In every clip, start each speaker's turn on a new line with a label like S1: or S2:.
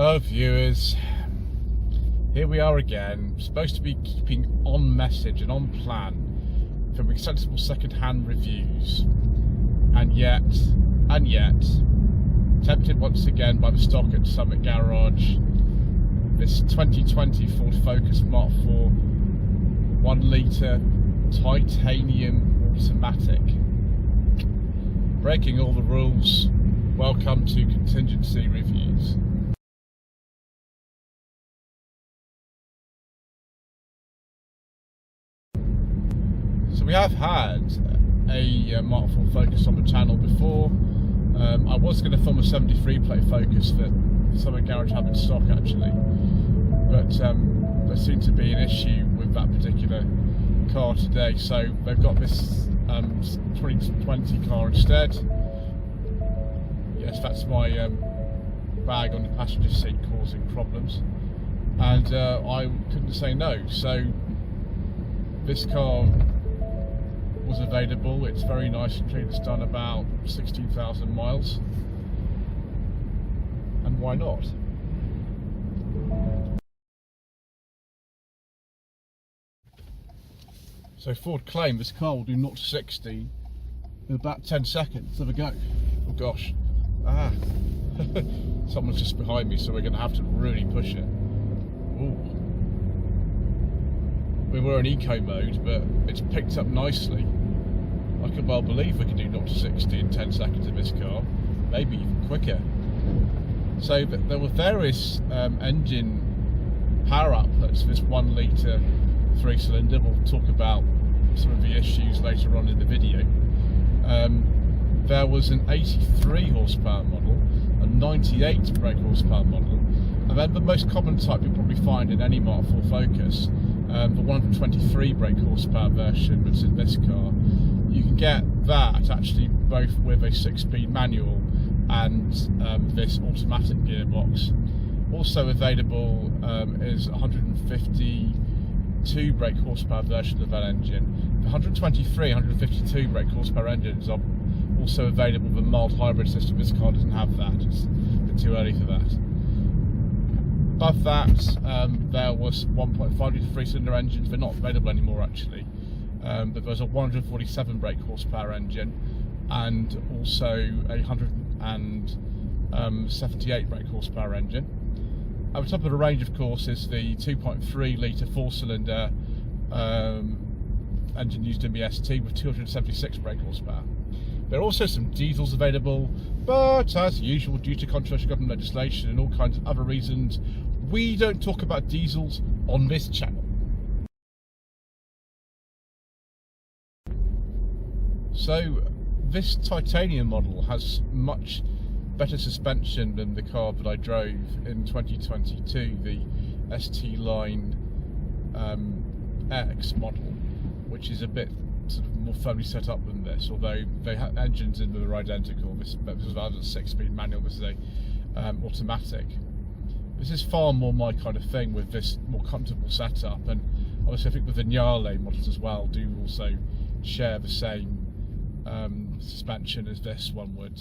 S1: Oh, viewers, here we are again, supposed to be keeping on message and on plan from sensible second-hand reviews, and yet, tempted once again by the stock at Summit Garage, this 2020 Ford Focus Mark IV 1 litre titanium automatic. Breaking all the rules, welcome to Contingency Reviews. So we have had a Mark IV Focus on the channel before. I was going to film a 73 plate Focus that Summit Garage have in stock actually, but there seemed to be an issue with that particular car today, so they've got this 2020 car instead. Yes, that's my bag on the passenger seat causing problems, and I couldn't say no, so this car was available. It's very nice and clean. It's done about 16,000 miles, and why not? So Ford claim this car will do 0 to 60 in about 10 seconds. Have a go. Oh gosh. Someone's just behind me, so we're going to have to really push it. Ooh. We were in eco mode, but it's picked up nicely. I can well believe we can do 0 to 60 in 10 seconds in this car, maybe even quicker. So there were various engine power outputs for this 1 litre 3-cylinder. We'll talk about some of the issues later on in the video. There was an 83 horsepower model, a 98 brake horsepower model, and then the most common type you'll probably find in any Mark IV Focus, the 123 brake horsepower version, which is in this car. You can get that actually both with a 6-speed manual and this automatic gearbox. Also available is 152 brake horsepower version of that engine. The 123, 152 brake horsepower engines are also available with a mild hybrid system. This car doesn't have that, it's a bit too early for that. Above that, there was 1.5 litre 3-cylinder engines. They're not available anymore actually. But there was a 147 brake horsepower engine and also a 178 brake horsepower engine. At the top of the range, of course, is the 2.3 litre 4-cylinder engine used in the ST with 276 brake horsepower. There are also some diesels available, but as usual, due to controversial government legislation and all kinds of other reasons, we don't talk about diesels on this channel. So this titanium model has much better suspension than the car that I drove in 2022, the ST Line X model, which is a bit sort of more firmly set up than this, although they have engines in that are identical. This was a 6-speed manual, this is a automatic. This is far more my kind of thing with this more comfortable setup, and obviously I think with the Gnarly models as well do also share the same suspension as this one would,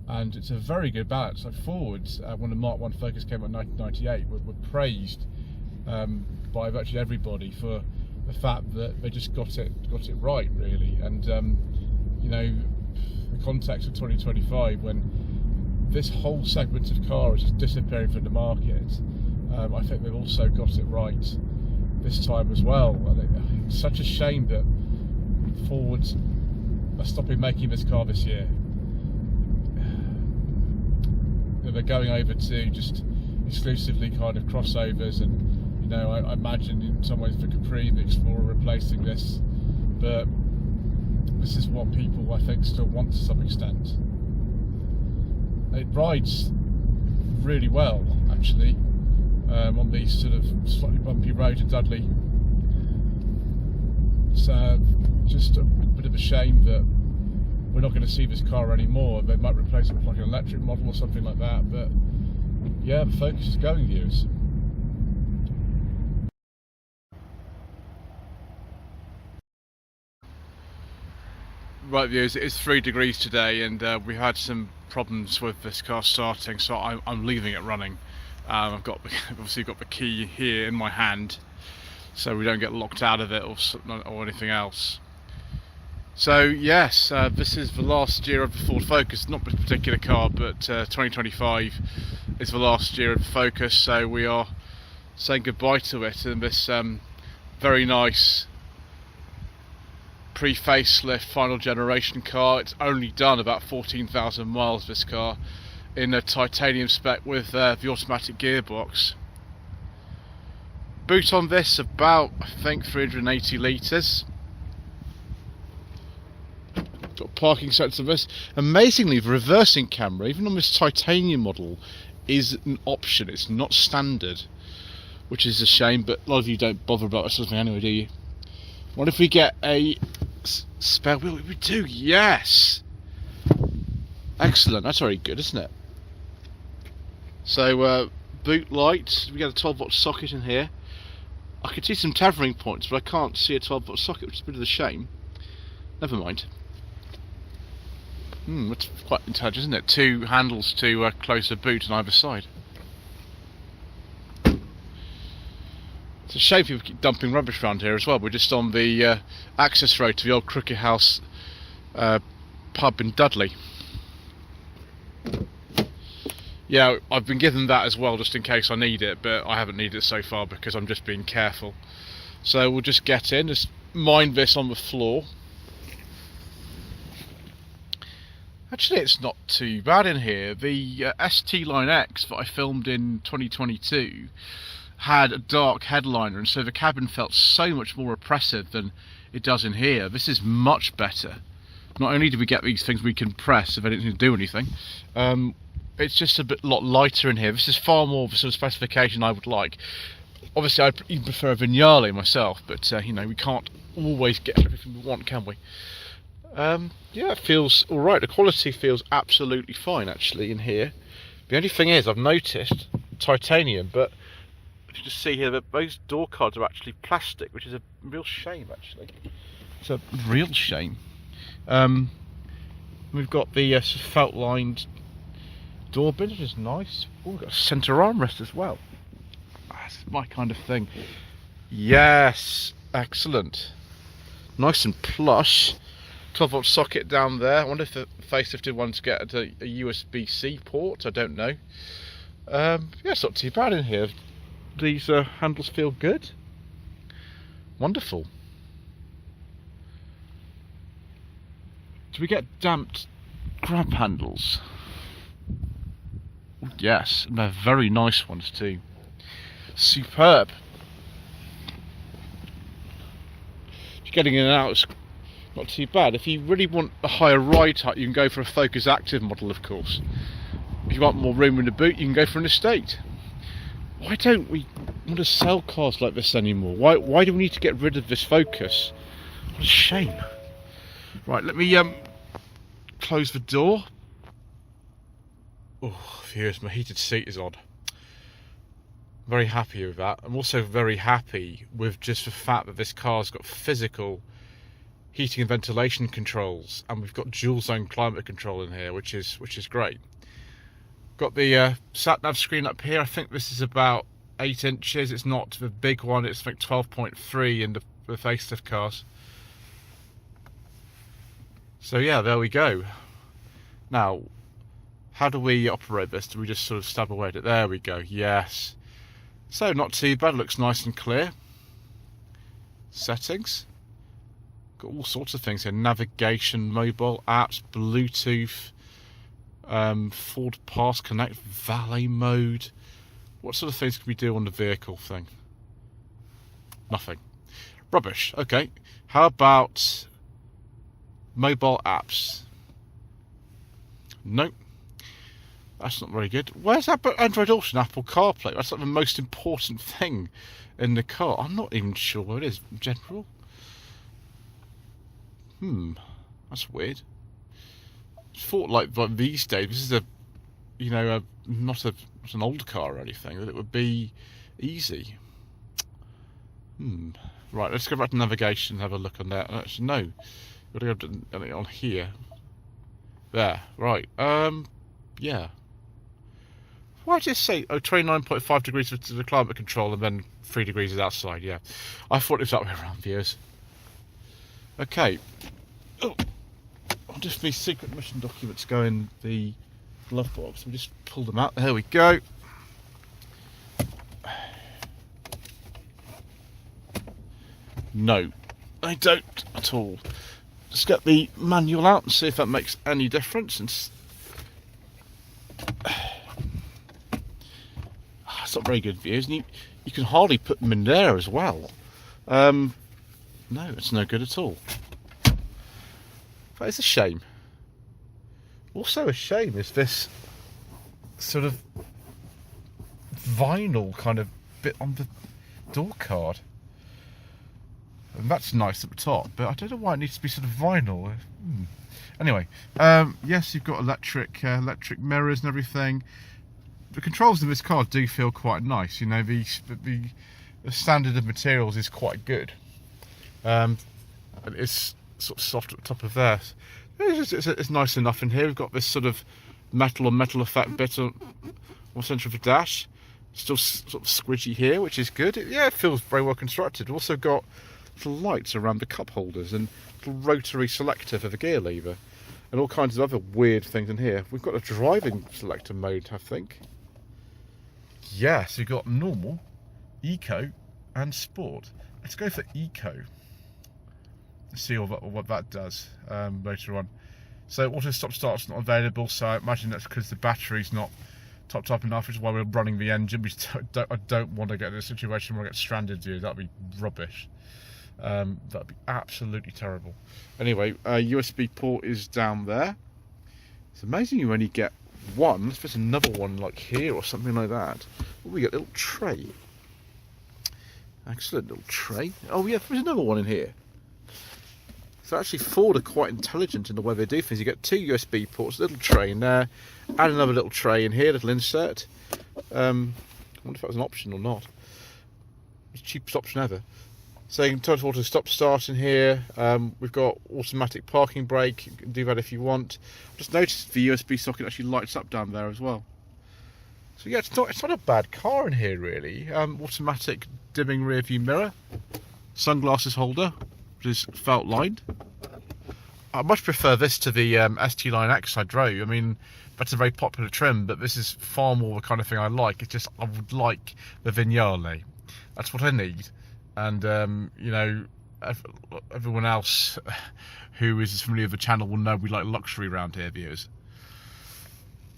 S1: and it's a very good balance. Like Ford, when the Mark I Focus came out in 1998, were praised by virtually everybody for the fact that they just got it right, really. And you know, the context of 2025, when this whole segment of car is just disappearing from the market, I think they've also got it right this time as well. And it's such a shame that Ford are stopping making this car this year. They're going over to just exclusively kind of crossovers, and you know, I imagine in some ways the Capri, the Explorer replacing this, but this is what people I think still want to some extent. It rides really well actually on these sort of slightly bumpy roads in Dudley. It's just a bit of a shame that we're not going to see this car anymore. They might replace it with like an electric model or something like that, but yeah, the Focus is going, viewers. Right, viewers, it is 3 degrees today, and we had some problems with this car starting, so I'm leaving it running. I've obviously got the key here in my hand, so we don't get locked out of it or anything else. So yes, this is the last year of the Ford Focus, not this particular car, but 2025 is the last year of the Focus, so we are saying goodbye to it in this very nice pre-facelift final generation car. It's only done about 14,000 miles, this car, in a titanium spec with the automatic gearbox. Boot on this about, I think, 380 litres. Got parking sensor on this. Amazingly, the reversing camera, even on this titanium model, is an option. It's not standard, which is a shame, but a lot of you don't bother about this sort of thing anyway, do you? What if we get a spare wheel? We do, yes! Excellent, that's very good, isn't it? So, boot lights, we got a 12-volt socket in here. I can see some tethering points, but I can't see a 12-volt socket, which is a bit of a shame. Never mind. That's quite intelligent, isn't it? 2 handles to close the boot on either side. It's a shame people keep dumping rubbish around here as well. We're just on the access road to the old Crooked House pub in Dudley. Yeah, I've been given that as well just in case I need it, but I haven't needed it so far because I'm just being careful. So we'll just get in, just mind this on the floor. Actually, it's not too bad in here. The ST Line X that I filmed in 2022 had a dark headliner, and so the cabin felt so much more oppressive than it does in here. This is much better. Not only do we get these things we can press if I didn't do anything, it's just a lot lighter in here. This is far more of a sort of specification I would like. Obviously, I'd even prefer a Vignale myself, but you know, we can't always get everything we want, can we? Yeah, it feels alright. The quality feels absolutely fine actually in here. The only thing is, I've noticed titanium, but you just see here that those door cards are actually plastic, which is a real shame actually. It's a real shame. We've got the felt lined door bin, which is nice. Oh, we've got a centre armrest as well. That's my kind of thing. Yes, excellent. Nice and plush. 12-volt socket down there. I wonder if the facelifted ones get a USB-C port. I don't know. Yeah, it's not too bad in here. These handles feel good. Wonderful. Do we get damped grab handles? Yes, and they're very nice ones too. Superb. Getting in and out is not too bad. If you really want a higher ride height, you can go for a Focus Active model, of course. If you want more room in the boot, you can go for an Estate. Why don't we want to sell cars like this anymore? Why do we need to get rid of this Focus? What a shame. Right, let me close the door. Oh, viewers, my heated seat is on. Very happy with that. I'm also very happy with just the fact that this car's got physical heating and ventilation controls, and we've got dual zone climate control in here, which is great. Got the sat nav screen up here. I think this is about 8 inches. It's not the big one. It's like 12.3 in the facelift cars. So yeah, there we go. Now, how do we operate this? Do we just sort of stab away at it? There we go. Yes. So not too bad. Looks nice and clear. Settings. Got all sorts of things here. Navigation, mobile apps, Bluetooth, Ford Pass Connect, valet mode. What sort of things can we do on the vehicle thing? Nothing. Rubbish. Okay. How about mobile apps? Nope. That's not very good. Where's that Android Auto and Apple CarPlay? That's like the most important thing in the car. I'm not even sure where it is. General? That's weird. I thought like these days, this is a, you know, not an old car or anything, that it would be easy. Right, let's go back to navigation and have a look on that. Actually, no. We've got to go on here. There, right. Yeah. Why did it say 29.5 degrees to the climate control and then 3 degrees is outside? Yeah, I thought it was that way around, viewers. Okay. Oh, I'll just these secret mission documents go in the glove box. We just pull them out. There we go. No, I don't at all. Just get the manual out and see if that makes any difference. And it's not very good views. You can hardly put them in there as well. No, it's no good at all. That is a shame. Also a shame is this sort of vinyl kind of bit on the door card. And that's nice at the top, but I don't know why it needs to be sort of vinyl. Anyway, yes, you've got electric mirrors and everything. The controls of this car do feel quite nice. You know, the standard of materials is quite good. It's sort of soft at the top of there. It's nice enough in here. We've got this sort of metal on metal effect bit on centre of the dash. Still sort of squidgy here, which is good. It feels very well constructed. We've also got little lights around the cup holders and little rotary selector for the gear lever and all kinds of other weird things in here. We've got a driving selector mode, I think. Yes, we've got normal, eco and sport. Let's go for eco. Let's see what that does later on. So auto stop start's not available, so I imagine that's because the battery's not topped up enough, which is why we're running the engine. I don't want to get in a situation where I get stranded here. That'd be rubbish. That'd be absolutely terrible. Anyway, USB port is down there. It's amazing you only get one. If there's another one like here or something like that. Oh, we get a little tray. Excellent little tray. Oh yeah, there's another one in here. So actually Ford are quite intelligent in the way they do things. You get two USB ports, a little tray in there, and another little tray in here, little insert. I wonder if that was an option or not. It's the cheapest option ever. So you can turn auto stop start in here. We've got automatic parking brake. You can do that if you want. Just noticed the USB socket actually lights up down there as well. So yeah, it's not a bad car in here really. Automatic dimming rear view mirror, sunglasses holder, which is felt lined. I much prefer this to the ST Line X I drove. I mean, that's a very popular trim, but this is far more the kind of thing I like. It's just I would like the Vignale. That's what I need. And, you know, everyone else who is familiar with the channel will know we like luxury around here, viewers.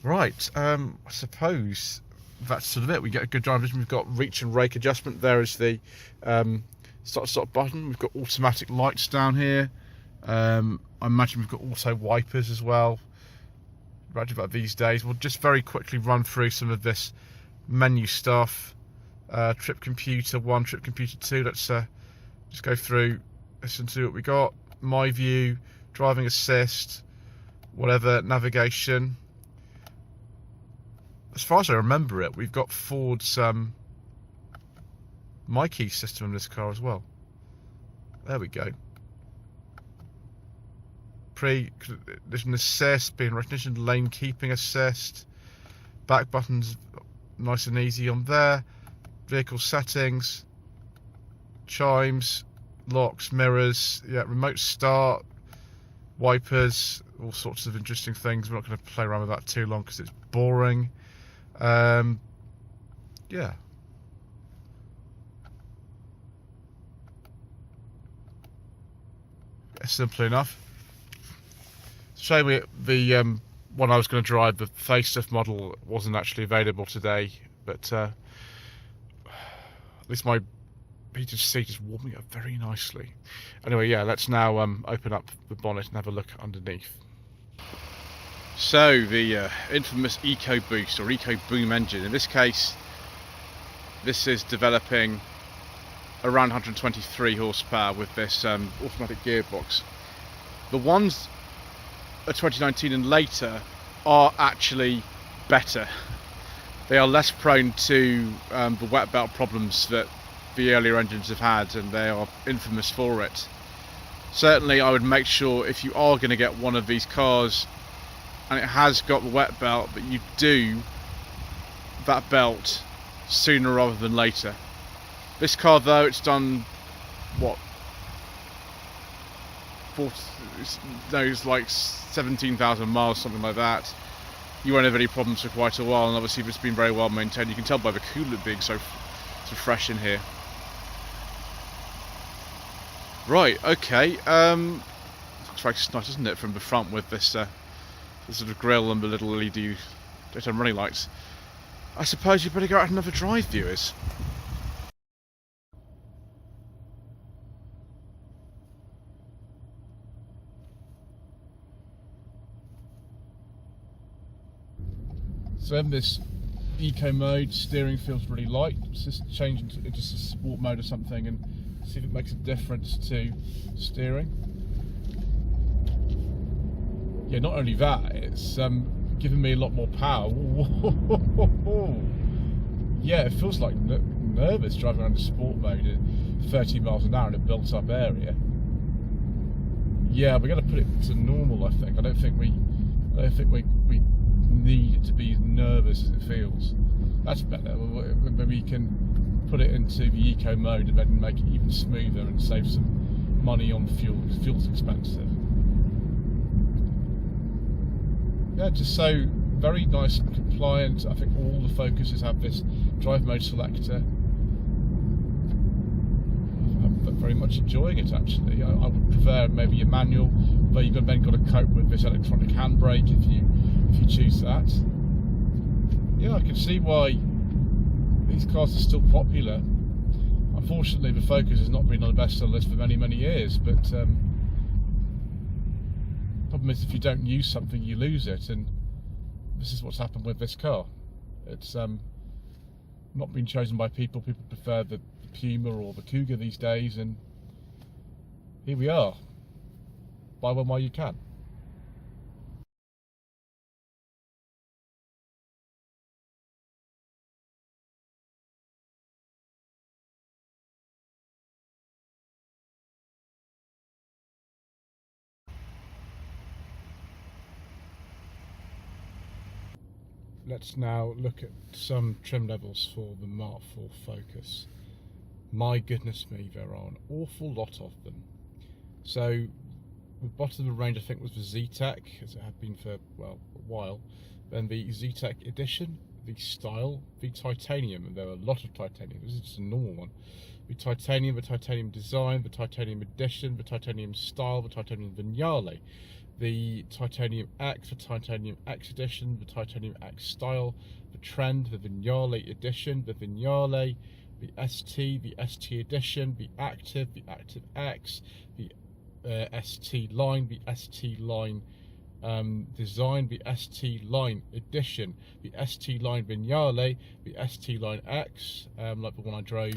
S1: Right, I suppose that's sort of it. We get a good driving vision. We've got reach and rake adjustment. There is the start button. We've got automatic lights down here. I imagine we've got auto wipers as well. Right about these days. We'll just very quickly run through some of this menu stuff. Trip computer 1, trip computer 2. Let's just go through this and see what we got. My view, driving assist, whatever, navigation. As far as I remember it, we've got Ford's My Key system in this car as well. There we go. Pre-collision assist, being recognition, lane keeping assist. Back buttons nice and easy on there. Vehicle settings, chimes, locks, mirrors, yeah, remote start, wipers, all sorts of interesting things. We're not going to play around with that too long because it's boring. Yeah. It's simple enough. Shame the one I was going to drive, the facelift model, wasn't actually available today, but at least my heated seat is warming up very nicely. Anyway, yeah, let's now open up the bonnet and have a look underneath. So the infamous EcoBoost or EcoBoom engine. In this case, this is developing around 123 horsepower with this automatic gearbox. The ones of 2019 and later are actually better. They are less prone to the wet belt problems that the earlier engines have had, and they are infamous for it. Certainly I would make sure if you are going to get one of these cars and it has got the wet belt, that you do that belt sooner rather than later. This car though, it's done what, it's like 17,000 miles, something like that. You won't have any problems for quite a while, and obviously it's been very well maintained. You can tell by the coolant being so fresh in here. Right, okay. Looks very nice, isn't it, from the front with this, this sort of grille and the little LED daytime running lights. I suppose you better go out and have a drive, viewers. So in this eco mode, steering feels really light. Let's just change into just a sport mode or something and see if it makes a difference to steering. Yeah, not only that, it's giving me a lot more power. Yeah, it feels like nervous driving around in sport mode at 30 miles an hour in a built-up area. Yeah, we're going to put it to normal. I think. I don't think we need it to be as nervous as it feels. That's better. Maybe we can put it into the eco mode and then make it even smoother and save some money on fuel, because fuel's expensive. Yeah, just so very nice and compliant. I think all the Focuses have this drive mode selector. I'm very much enjoying it actually. I would prefer maybe a manual, but you've then got to cope with this electronic handbrake if you choose that. Yeah, I can see why these cars are still popular. Unfortunately, the Focus has not been on the bestseller list for many years, but problem is if you don't use something you lose it, and this is what's happened with this car. It's not been chosen by people. People prefer the Puma or the Cougar these days, and here we are. Buy one while you can. Let's now look at some trim levels for the Mark IV Focus. My goodness me, there are an awful lot of them. So the bottom of the range I think was the Z-Tech, as it had been for, well, a while. Then the Z-Tech Edition, the Style, the Titanium, and there are a lot of Titanium. This is just a normal one. The Titanium Design, the Titanium Edition, the Titanium Style, the Titanium Vignale, the Titanium X, the Titanium X Edition, the Titanium X Style, the Trend, the Vignale Edition, the Vignale, the ST Edition, the Active X, the ST Line, the ST Line Design, the ST Line Edition, the ST Line Vignale, the ST Line X, like the one I drove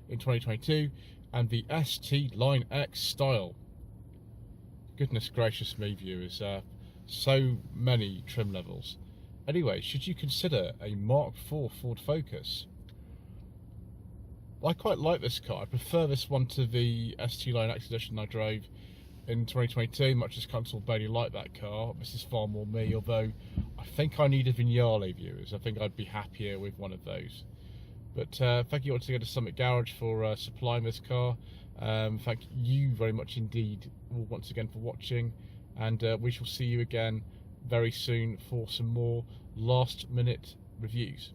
S1: in 2022, and the ST Line X Style. Goodness gracious me, viewers, so many trim levels. Anyway, should you consider a Mark IV Ford Focus? I quite like this car. I prefer this one to the ST Line X Edition I drove in 2022, much as Council Bailey liked that car. This is far more me, although I think I need a Vignale, viewers. I think I'd be happier with one of those. But thank you once again to Summit Garage for supplying this car. Thank you very much indeed once again for watching, and we shall see you again very soon for some more last minute reviews.